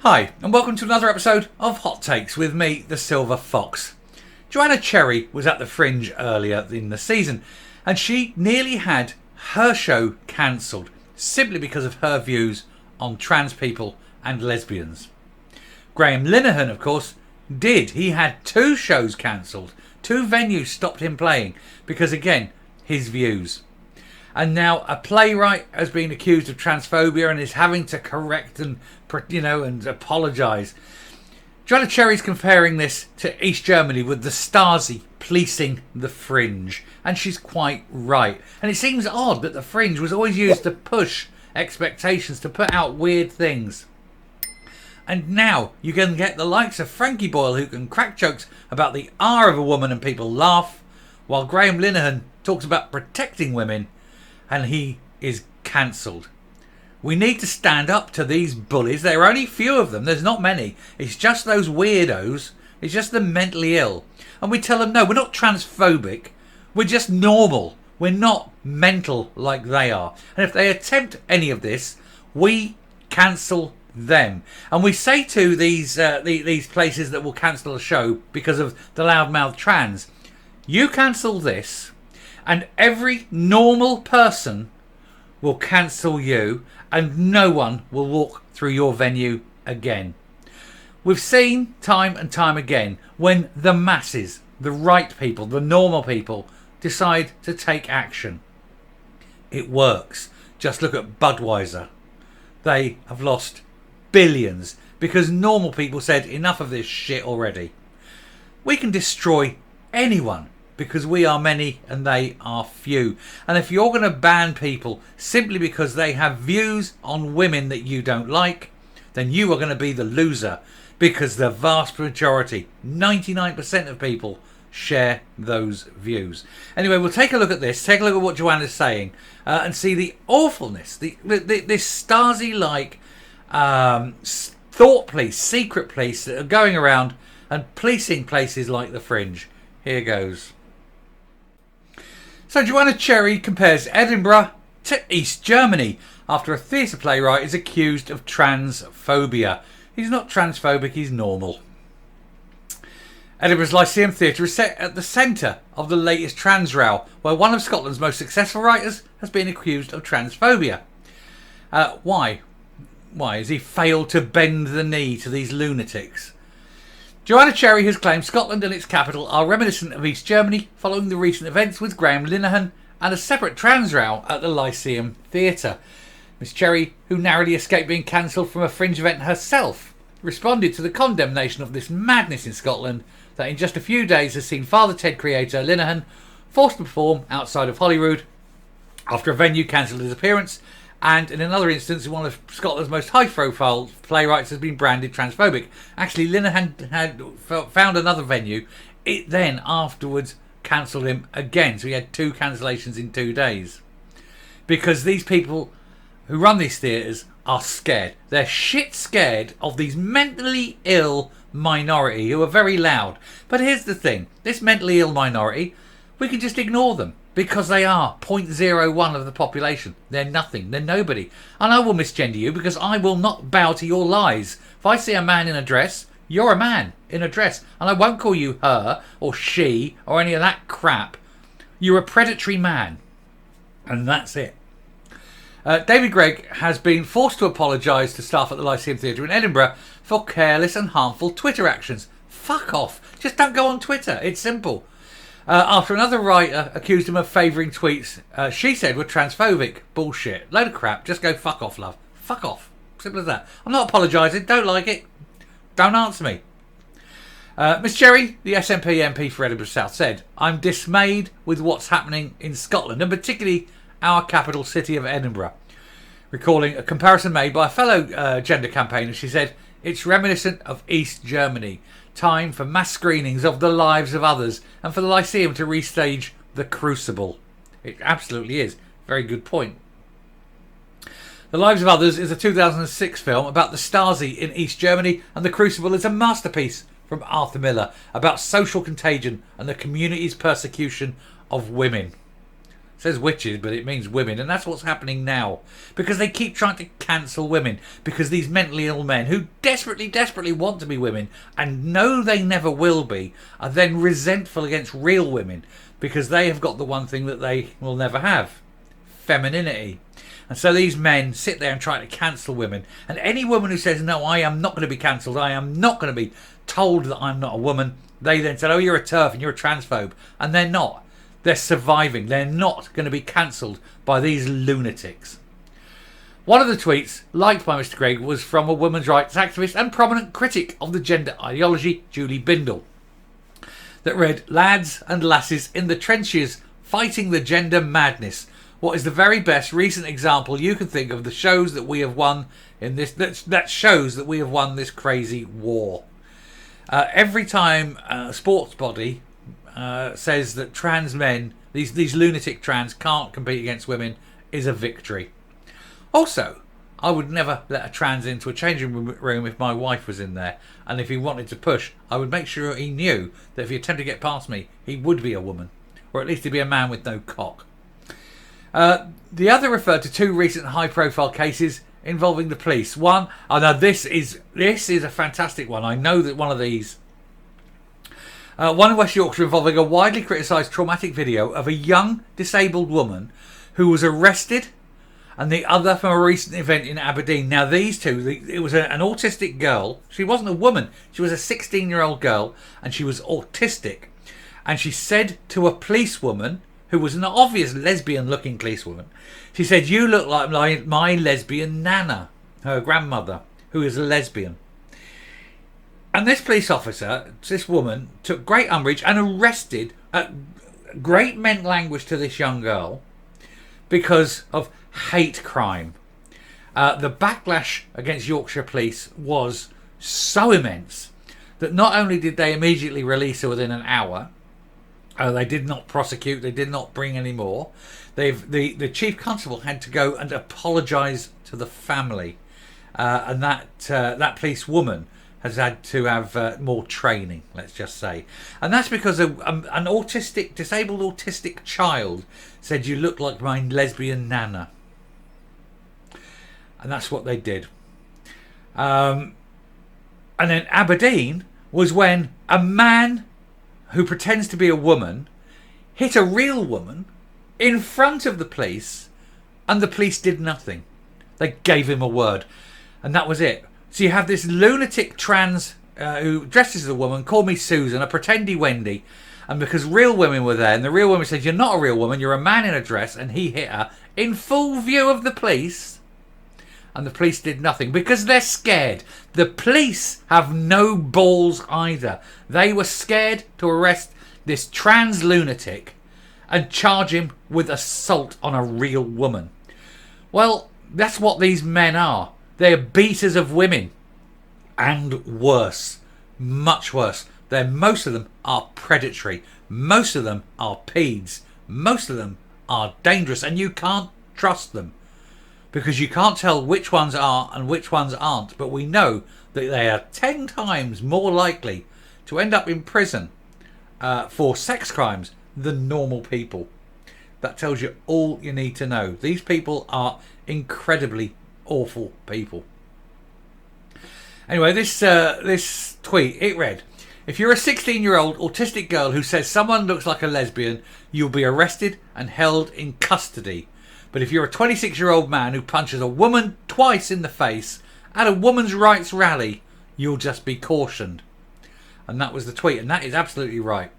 Hi, and welcome to another episode of Hot Takes with me, the Silver Fox. Joanna was at the Fringe earlier in the season, and she nearly had her show cancelled simply because of her views on trans people and lesbians. Graham Linehan, of course, did. He had 2 shows cancelled. 2 venues stopped him playing because, again, his views. And now a playwright has been accused of transphobia and is having to correct and apologise. Joanna Cherry's comparing this to East Germany with the Stasi policing the Fringe. And she's quite right. And it seems odd that the Fringe was always used to push expectations, to put out weird things. And now you can get the likes of Frankie Boyle, who can crack jokes about the R of a woman and people laugh, while Graham Linehan talks about protecting women and he is cancelled. We need to stand up to these bullies. There are only few of them. There's not many. It's just those weirdos. It's just the mentally ill. And we tell them, no, we're not transphobic. We're just normal. We're not mental like they are. And if they attempt any of this, we cancel them. And we say to these places that will cancel a show because of the loudmouth trans, you cancel this and every normal person will cancel you and no one will walk through your venue again. We've seen time and time again when the masses, the right people, the normal people decide to take action. It works. Just look at Budweiser. They have lost billions because normal people said enough of this shit already. We can destroy anyone because we are many and they are few. And if you're going to ban people simply because they have views on women that you don't like, then you are going to be the loser because the vast majority, 99% of people, share those views. Anyway, we'll take a look at this, take a look at what Joanna's saying and see the awfulness, this Stasi-like thought police, secret police that are going around and policing places like the Fringe. Here goes. So Joanna Cherry compares Edinburgh to East Germany after a theatre playwright is accused of transphobia. He's not transphobic, he's normal. Edinburgh's Lyceum Theatre is set at the centre of the latest trans row, where one of Scotland's most successful writers has been accused of transphobia. Why? Why has he failed to bend the knee to these lunatics? Joanna Cherry has claimed Scotland and its capital are reminiscent of East Germany following the recent events with Graham Linehan and a separate trans row at the Lyceum Theatre. Miss Cherry, who narrowly escaped being cancelled from a Fringe event herself, responded to the condemnation of this madness in Scotland that in just a few days has seen Father Ted creator Linehan forced to perform outside of Holyrood after a venue cancelled his appearance, and in another instance, one of Scotland's most high-profile playwrights has been branded transphobic. Actually, Linehan had found another venue. It then afterwards cancelled him again. So he had 2 cancellations in 2 days. Because these people who run these theatres are scared. They're shit scared of these mentally ill minority who are very loud. But here's the thing. This mentally ill minority, we can just ignore them. Because they are 0.01 of the population. They're nothing. They're nobody. And I will misgender you because I will not bow to your lies. If I see a man in a dress, you're a man in a dress. And I won't call you her or she or any of that crap. You're a predatory man. And that's it. David Gregg has been forced to apologise to staff at the Lyceum Theatre in Edinburgh for careless and harmful Twitter actions. Fuck off. Just don't go on Twitter. It's simple. After another writer accused him of favouring tweets she said were transphobic. Bullshit. Load of crap. Just go fuck off, love. Fuck off. Simple as that. I'm not apologising. Don't like it. Don't answer me. Miss Cherry, the SNP MP for Edinburgh South, said, I'm dismayed with what's happening in Scotland, and particularly our capital city of Edinburgh. Recalling a comparison made by a fellow gender campaigner, she said, it's reminiscent of East Germany. Time for mass screenings of the lives of others and for the Lyceum to restage The Crucible. It absolutely is. Very good point. The Lives of Others is a 2006 film about the Stasi in East Germany, and The Crucible is a masterpiece from Arthur Miller about social contagion and the community's persecution of women. It says witches, but it means women, and that's what's happening now. Because they keep trying to cancel women. Because these mentally ill men who desperately, desperately want to be women and know they never will be, are then resentful against real women because they have got the one thing that they will never have: femininity. And so these men sit there and try to cancel women. And any woman who says, no, I am not going to be cancelled, I am not going to be told that I'm not a woman, they then say, oh, you're a TERF and you're a transphobe. And they're not. They're surviving. They're not going to be cancelled by these lunatics. One of the tweets liked by Mr. Gregg was from a women's rights activist and prominent critic of the gender ideology, Julie Bindel, that read, lads and lasses in the trenches fighting the gender madness. What is the very best recent example you can think of that shows that we have won in this? That shows that we have won this crazy war. Every time a sports body says that trans men, these lunatic trans, can't compete against women, is a victory. Also, I would never let a trans into a changing room if my wife was in there, and if he wanted to push, I would make sure he knew that if he attempted to get past me, he would be a woman, or at least he'd be a man with no cock. The other referred to two recent high-profile cases involving the police. One, now this is a fantastic one. I know that one of these. One in West Yorkshire involving a widely criticised traumatic video of a young disabled woman who was arrested, and the other from a recent event in Aberdeen. Now these two, it was an autistic girl. She wasn't a woman. She was a 16-year-old girl, and she was autistic. And she said to a policewoman, who was an obvious lesbian-looking policewoman, she said, you look like my lesbian nana, her grandmother, who is a lesbian. And this police officer, this woman, took great umbrage and arrested, great meant language to this young girl because of hate crime. The backlash against Yorkshire police was so immense that not only did they immediately release her within an hour, they did not prosecute, they did not bring any more. The chief constable had to go and apologise to the family, and that police woman has had to have more training, let's just say. And that's because an disabled autistic child said, you look like my lesbian nana. And that's what they did. And then Aberdeen was when a man who pretends to be a woman hit a real woman in front of the police, and the police did nothing. They gave him a word, and that was it. So you have this lunatic trans who dresses as a woman, called me Susan, a pretendy Wendy, and because real women were there, and the real woman said, you're not a real woman, you're a man in a dress, and he hit her in full view of the police, and the police did nothing because they're scared. The police have no balls either. They were scared to arrest this trans lunatic and charge him with assault on a real woman. Well, that's what these men are. They're beaters of women. And worse. Much worse. Most of them are predatory. Most of them are peds. Most of them are dangerous. And you can't trust them, because you can't tell which ones are and which ones aren't. But we know that they are 10 times more likely to end up in prison for sex crimes than normal people. That tells you all you need to know. These people are incredibly awful people. Anyway, this tweet, it read, if you're a 16-year-old autistic girl who says someone looks like a lesbian, you'll be arrested and held in custody. But if you're a 26-year-old man who punches a woman twice in the face at a women's rights rally, you'll just be cautioned. And that was the tweet, and that is absolutely right.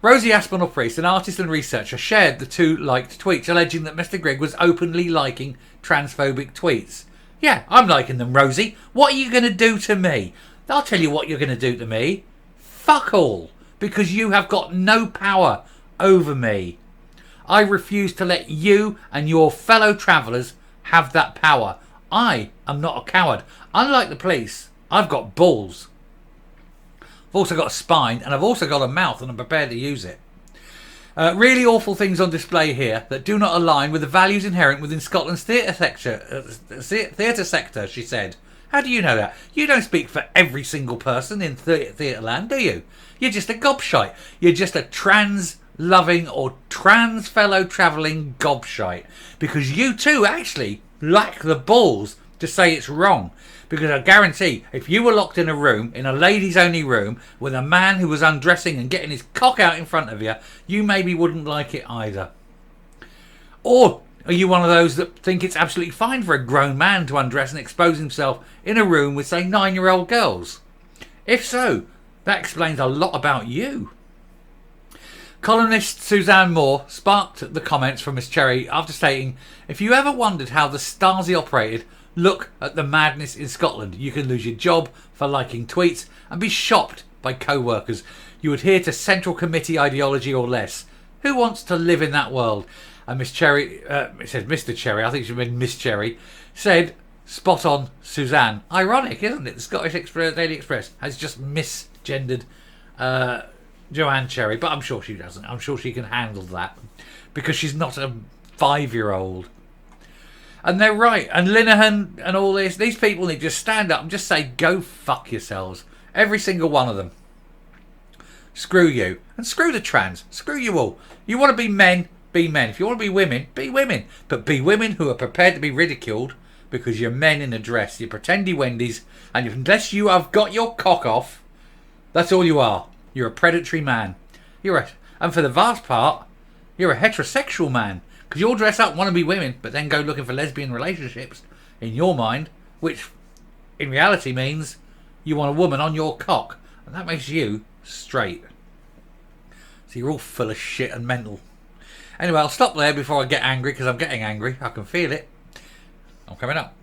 Rosie Aspinall-Priest, an artist and researcher, shared the two liked tweets, alleging that Mr. Gregg was openly liking transphobic tweets. Yeah, I'm liking them, Rosie. What are you going to do to me? I'll tell you what you're going to do to me. Fuck all. Because you have got no power over me. I refuse to let you and your fellow travellers have that power. I am not a coward. Unlike the police, I've got balls. I've also got a spine, and I've also got a mouth, and I'm prepared to use it. Really awful things on display here that do not align with the values inherent within Scotland's theatre sector, she said. How do you know that? You don't speak for every single person in theatre land, do you? You're just a gobshite. You're just a trans loving or trans fellow travelling gobshite, because you too actually lack the balls to say it's wrong. Because I guarantee, if you were locked in a room, in a ladies only room, with a man who was undressing and getting his cock out in front of you, you maybe wouldn't like it either. Or are you one of those that think it's absolutely fine for a grown man to undress and expose himself in a room with, say, 9-year-old girls? If so, that explains a lot about you. Columnist Suzanne Moore sparked the comments from Miss Cherry after stating, "If you ever wondered how the Stasi operated, look at the madness in Scotland. You can lose your job for liking tweets and be shopped by co-workers. You adhere to Central Committee ideology or less. Who wants to live in that world?" And Miss Cherry, it said Mr. Cherry, I think she meant Miss Cherry, said, "Spot on, Suzanne." Ironic, isn't it? The Scottish Daily Express has just misgendered Joanne Cherry, but I'm sure she doesn't. I'm sure she can handle that because she's not a 5-year-old. And they're right. And Linehan and all this, these people need to just stand up and just say, go fuck yourselves. Every single one of them. Screw you. And screw the trans. Screw you all. You want to be men, be men. If you want to be women, be women. But be women who are prepared to be ridiculed because you're men in a dress. You're pretendy Wendy's. And unless you have got your cock off, that's all you are. You're a predatory man. And for the vast part, you're a heterosexual man. Because you'll dress up and want to be women, but then go looking for lesbian relationships in your mind, which in reality means you want a woman on your cock. And that makes you straight. So you're all full of shit and mental. Anyway, I'll stop there before I get angry, because I'm getting angry. I can feel it. I'm coming up.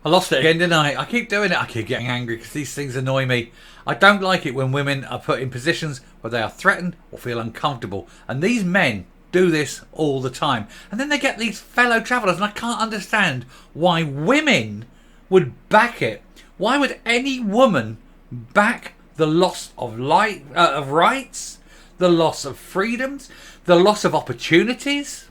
I lost it again, didn't I? I keep doing it. I keep getting angry because these things annoy me. I don't like it when women are put in positions where they are threatened or feel uncomfortable. And these men do this all the time. And then they get these fellow travellers, and I can't understand why women would back it. Why would any woman back the loss of rights, the loss of freedoms, the loss of opportunities?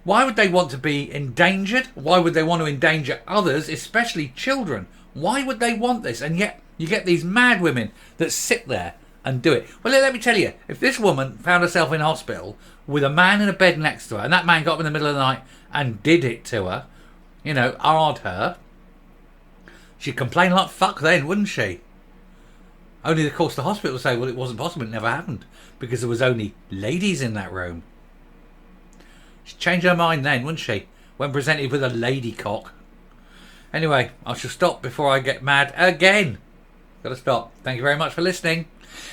Why would they want to be endangered? Why would they want to endanger others, especially children? Why would they want this? And yet you get these mad women that sit there and do it. Well, let me tell you, if this woman found herself in hospital with a man in a bed next to her, and that man got up in the middle of the night and did it to her, hard her, she'd complain like fuck then, wouldn't she? Only, of course, the hospital would say, well, it wasn't possible, it never happened, because there was only ladies in that room. She'd change her mind then, wouldn't she? When presented with a lady cock. Anyway, I shall stop before I get mad again. Gotta stop. Thank you very much for listening.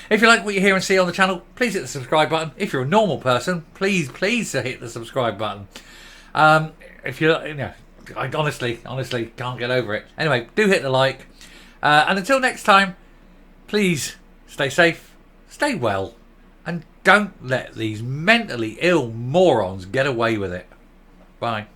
If you like what you hear and see on the channel, please hit the subscribe button. If you're a normal person, please hit the subscribe button. If I honestly can't get over it. Anyway, do hit the like. And until next time, please stay safe, stay well, and don't let these mentally ill morons get away with it. Bye.